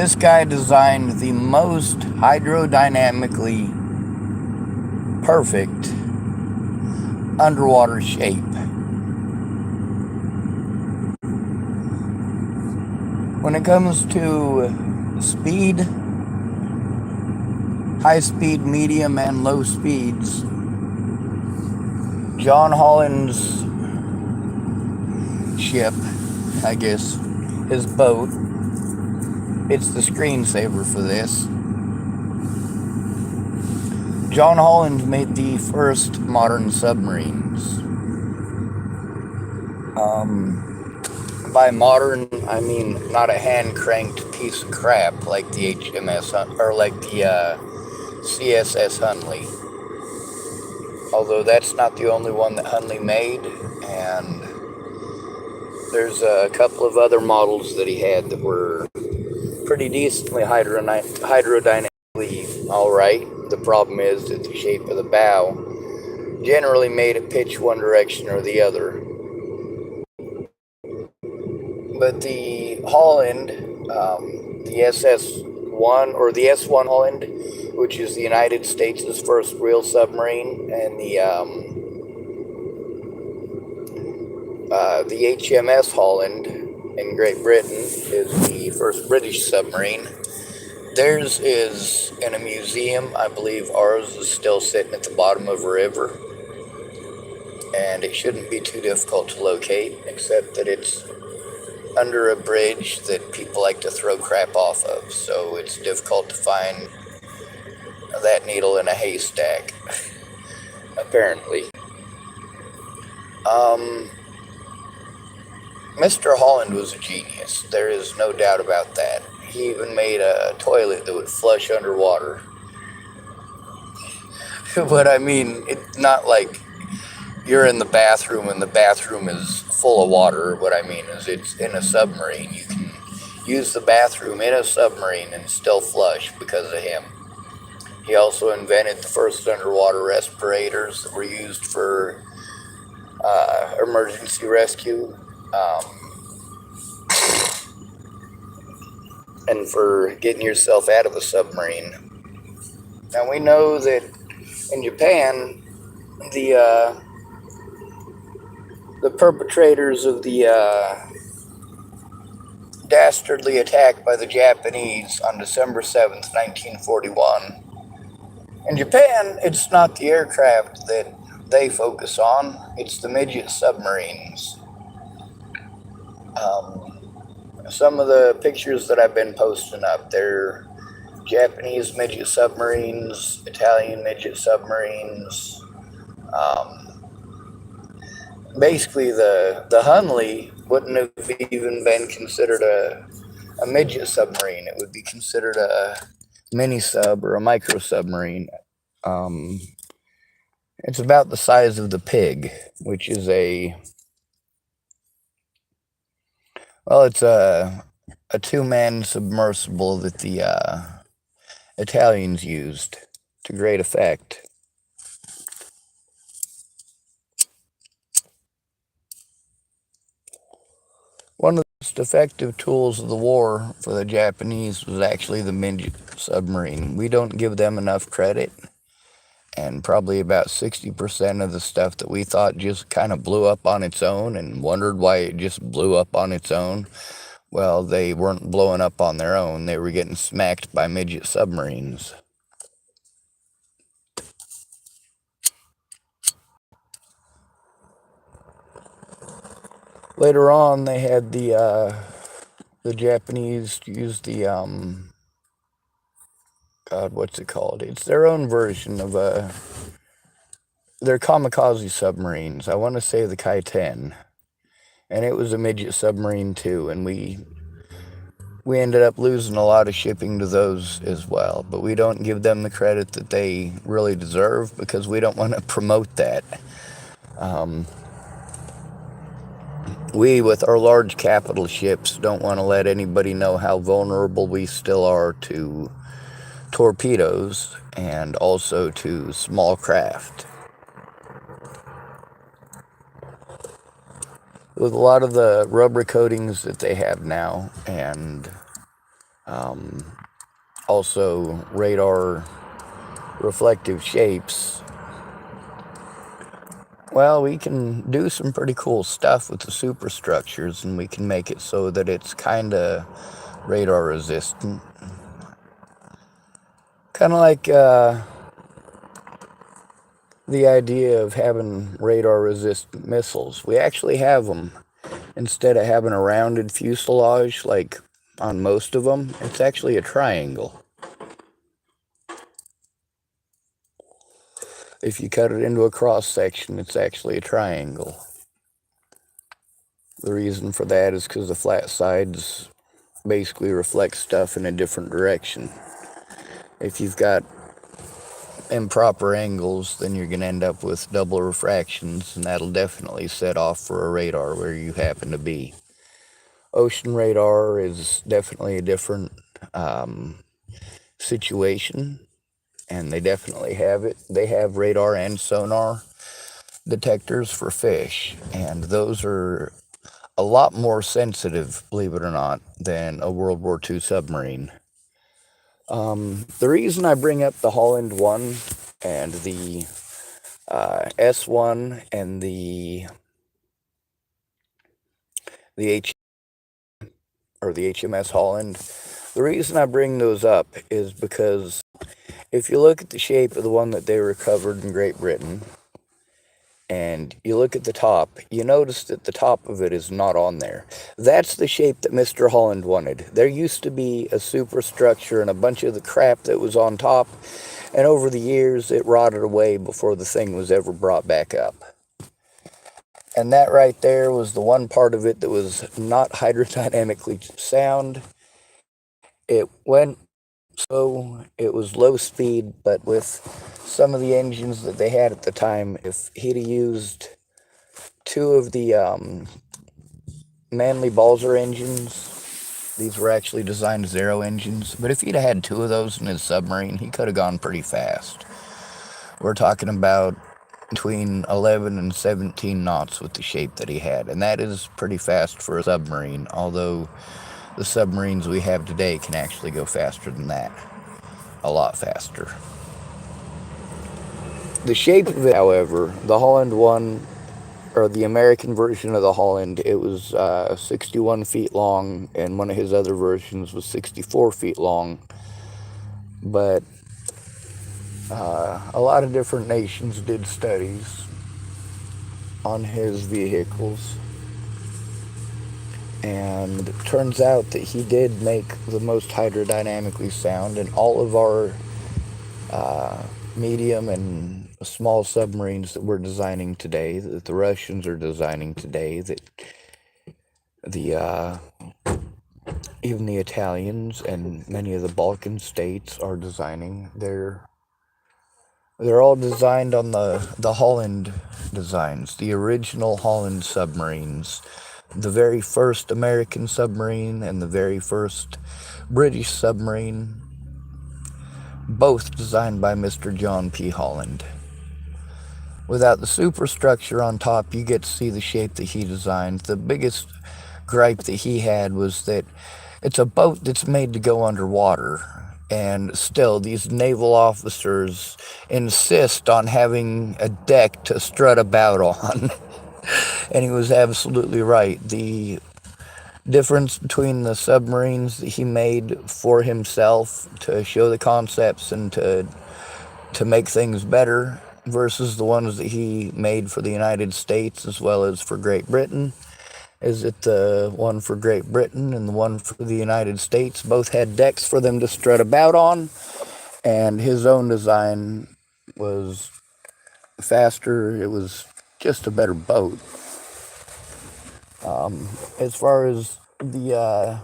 This guy designed the most hydrodynamically perfect underwater shape. When it comes to speed, high speed, medium, and low speeds, John Holland's ship, I guess, his boat, it's the screensaver for this. John Holland made the first modern submarines. By modern, I mean not a hand-cranked piece of crap like the HMS or like the CSS Hunley. Although that's not the only one that Hunley made, and there's a couple of other models that he had that were pretty decently hydrodynamically alright. The problem is that the shape of the bow generally made it pitch one direction or the other. But the Holland, the SS-1 or the S-1 Holland, which is the United States' first real submarine, and the HMS Holland in Great Britain is the first British submarine. Theirs is in a museum. I believe ours is still sitting at the bottom of a river, and it shouldn't be too difficult to locate, except that it's under a bridge that people like to throw crap off of, so it's difficult to find that needle in a haystack, apparently. Mr. Holland was a genius. There is no doubt about that. He even made a toilet that would flush underwater. But I mean, it's not like you're in the bathroom and the bathroom is full of water. What I mean is it's in a submarine. You can use the bathroom in a submarine and still flush because of him. He also invented the first underwater respirators that were used for emergency rescue and for getting yourself out of a submarine. Now we know that in Japan, the perpetrators of the dastardly attack by the Japanese on December 7th, 1941. In Japan, it's not the aircraft that they focus on, it's the midget submarines. Some of the pictures that I've been posting up, they're Japanese midget submarines, Italian midget submarines. Basically, the Hunley wouldn't have even been considered a midget submarine. It would be considered a mini sub or a micro submarine. It's about the size of the Pig, which is it's a two-man submersible that the Italians used to great effect. One of the most effective tools of the war for the Japanese was actually the midget submarine. We don't give them enough credit, and probably about 60% of the stuff that we thought just kind of blew up on its own and wondered why it just blew up on its own. Well, they weren't blowing up on their own. They were getting smacked by midget submarines. Later on, they had the Japanese use the, what's it called? It's their own version of their kamikaze submarines. I want to say the Kai-10. And it was a midget submarine too, and we ended up losing a lot of shipping to those as well. But we don't give them the credit that they really deserve because we don't want to promote that. We, with our large capital ships, don't want to let anybody know how vulnerable we still are to torpedoes and also to small craft. With a lot of the rubber coatings that they have now and Also, radar reflective shapes. Well, we can do some pretty cool stuff with the superstructures, and we can make it so that it's kind of radar resistant. Kind of like the idea of having radar resistant missiles. We actually have them. Instead of having a rounded fuselage like on most of them, it's actually a triangle. If you cut it into a cross section, it's actually a triangle. The reason for that is because the flat sides basically reflect stuff in a different direction. If you've got improper angles, then you're going to end up with double refractions, and that'll definitely set off for a radar where you happen to be. Ocean radar is definitely a different situation, and they definitely have it. They have radar and sonar detectors for fish, and those are a lot more sensitive, believe it or not, than a World War II submarine. The reason I bring up the Holland 1 and the S1 and the HMS Holland, the reason I bring those up is because if you look at the shape of the one that they recovered in Great Britain, and you look at the top, you notice that the top of it is not on there. That's the shape that Mr. Holland wanted. There used to be a superstructure and a bunch of the crap that was on top, and over the years it rotted away before the thing was ever brought back up. And that right there was the one part of it that was not hydrodynamically sound. It went so it was low speed, but with some of the engines that they had at the time, if he'd have used two of the Manly Balzer engines, these were actually designed Zero engines, but if he'd have had two of those in his submarine, he could have gone pretty fast. We're talking about between 11 and 17 knots with the shape that he had, and that is pretty fast for a submarine, although the submarines we have today can actually go faster than that. A lot faster. The shape of it, however, the Holland 1, or the American version of the Holland, it was 61 feet long, and one of his other versions was 64 feet long. But a lot of different nations did studies on his vehicles, and it turns out that he did make the most hydrodynamically sound, and all of our medium and small submarines that we're designing today, that the Russians are designing today, that the even the Italians and many of the Balkan states are designing, they're all designed on the Holland designs, the original Holland submarines. The very first American submarine and the very first British submarine, both designed by Mr. John P. Holland. Without the superstructure on top, you get to see the shape that he designed. The biggest gripe that he had was that it's a boat that's made to go underwater, and still these naval officers insist on having a deck to strut about on. And he was absolutely right. The difference between the submarines that he made for himself to show the concepts and to make things better versus the ones that he made for the United States as well as for Great Britain is that the one for Great Britain and the one for the United States both had decks for them to strut about on, and his own design was faster. It was just a better boat. As far as the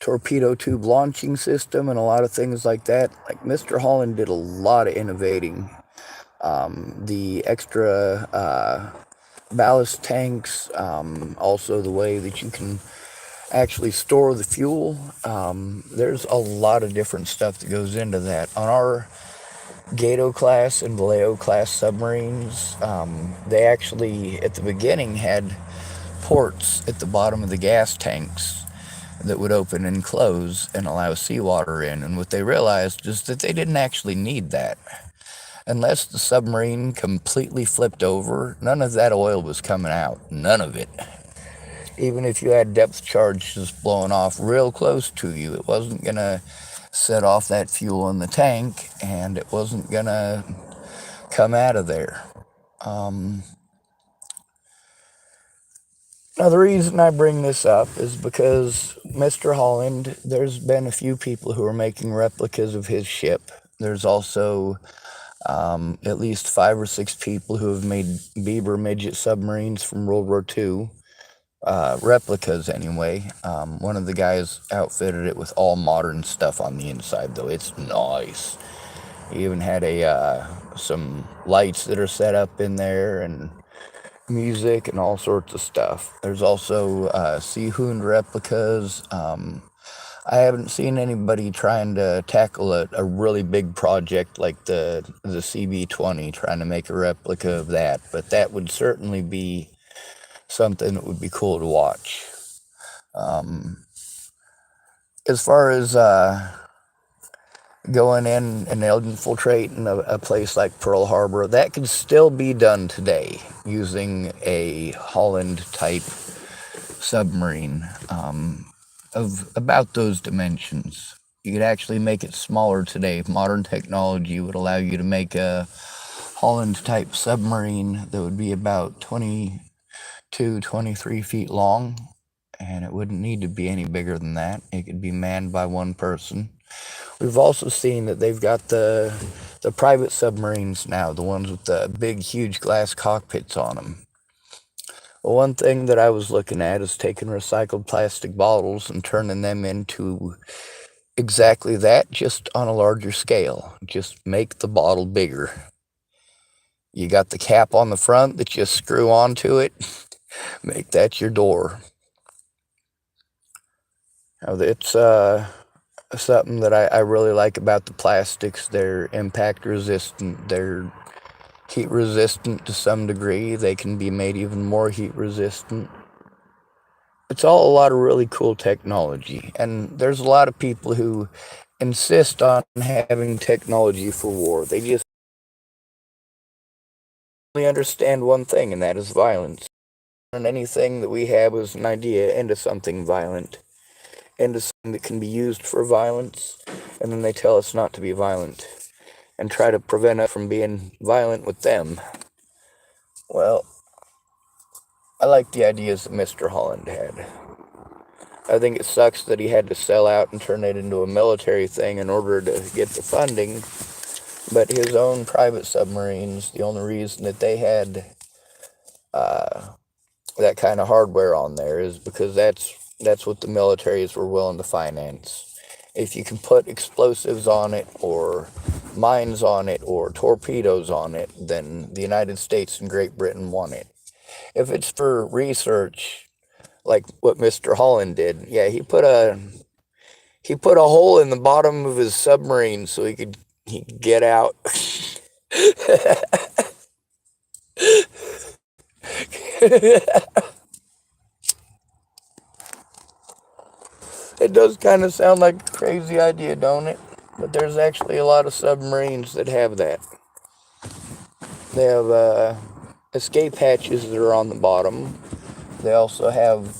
torpedo tube launching system and a lot of things like that, like Mr. Holland did a lot of innovating. The extra ballast tanks, also the way that you can actually store the fuel. There's a lot of different stuff that goes into that. On our Gato class and Vallejo class submarines, they actually, at the beginning, had ports at the bottom of the gas tanks that would open and close and allow seawater in. And what they realized is that they didn't actually need that. Unless the submarine completely flipped over, none of that oil was coming out. None of it. Even if you had depth charges blowing off real close to you, it wasn't going to set off that fuel in the tank, and it wasn't going to come out of there. Now, the reason I bring this up is because Mr. Holland, there's been a few people who are making replicas of his ship. There's also at least 5 or 6 people who have made Beaver midget submarines from World War II. Replicas anyway. One of the guys outfitted it with all modern stuff on the inside, though. It's nice. He even had some lights that are set up in there, and music and all sorts of stuff. There's also Seahound replicas. I haven't seen anybody trying to tackle a really big project like the CB-20, trying to make a replica of that, but that would certainly be something that would be cool to watch. As far as going in and infiltrating a place like Pearl Harbor, that could still be done today using a Holland type submarine of about those dimensions. You could actually make it smaller today. Modern technology would allow you to make a Holland type submarine that would be about 22, 23 feet long, and it wouldn't need to be any bigger than that. It could be manned by one person. We've also seen that they've got the private submarines now, the ones with the big, huge glass cockpits on them. Well, one thing that I was looking at is taking recycled plastic bottles and turning them into exactly that, just on a larger scale. Just make the bottle bigger. You got the cap on the front that you screw onto it. Make that your door. Now, it's something that I really like about the plastics. They're impact resistant. They're heat resistant to some degree. They can be made even more heat resistant. It's all a lot of really cool technology. And there's a lot of people who insist on having technology for war. They just only understand one thing, and that is violence. And anything that we have is an idea into something violent, into something that can be used for violence, and then they tell us not to be violent and try to prevent us from being violent with them. Well, I like the ideas that Mr. Holland had. I think it sucks that he had to sell out and turn it into a military thing in order to get the funding, but his own private submarines, the only reason that they had that kind of hardware on there is because that's what the militaries were willing to finance. If you can put explosives on it, or mines on it, or torpedoes on it, then the United States and Great Britain want it. If it's for research, like what Mr. Holland did, yeah, he put a hole in the bottom of his submarine so he could get out. It does kind of sound like a crazy idea, don't it? But there's actually a lot of submarines that have that. They have escape hatches that are on the bottom. They also have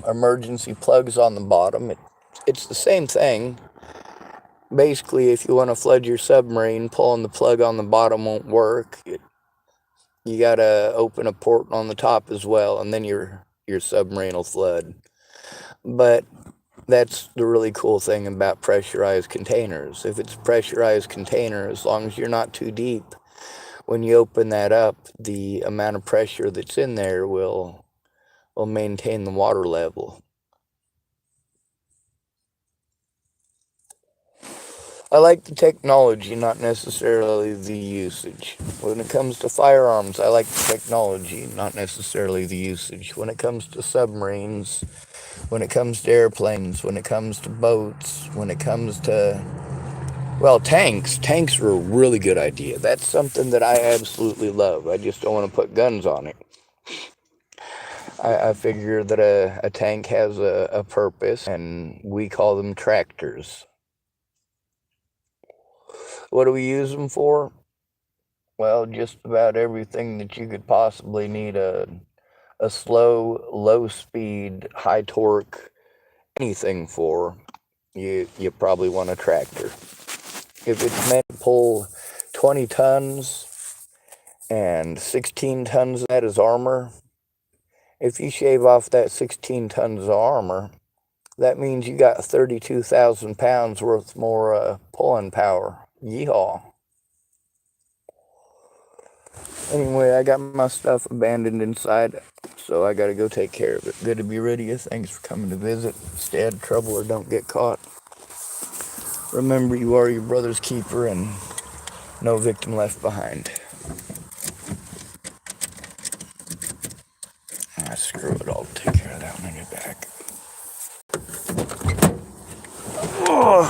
emergency plugs on the bottom. It's the same thing. Basically, if you want to flood your submarine, pulling the plug on the bottom won't work. You gotta open a port on the top as well, and then your submarine will flood. But that's the really cool thing about pressurized containers. If it's a pressurized container, as long as you're not too deep, when you open that up, the amount of pressure that's in there will maintain the water level. I like the technology, not necessarily the usage. When it comes to firearms, I like the technology, not necessarily the usage. When it comes to submarines, when it comes to airplanes, when it comes to boats, when it comes to, well, tanks. Tanks are a really good idea. That's something that I absolutely love. I just don't want to put guns on it. I figure that a tank has a purpose, and we call them tractors. What do we use them for? Well, just about everything that you could possibly need a slow, low speed, high torque, anything for, you probably want a tractor. If it's meant to pull 20 tons and 16 tons of that is armor, if you shave off that 16 tons of armor, that means you got 32,000 pounds worth more pulling power. Yeehaw. Anyway, I got my stuff abandoned inside, so I gotta go take care of it. Good to be rid of you. Thanks for coming to visit. Stay out of trouble or don't get caught. Remember, you are your brother's keeper and no victim left behind. Screw it, I'll take care of that when I get back. Oh.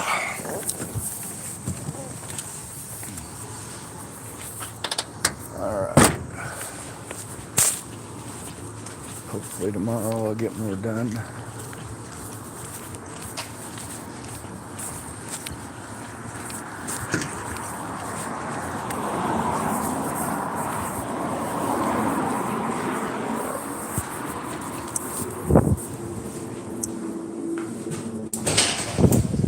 Alright. Hopefully tomorrow I'll get more done.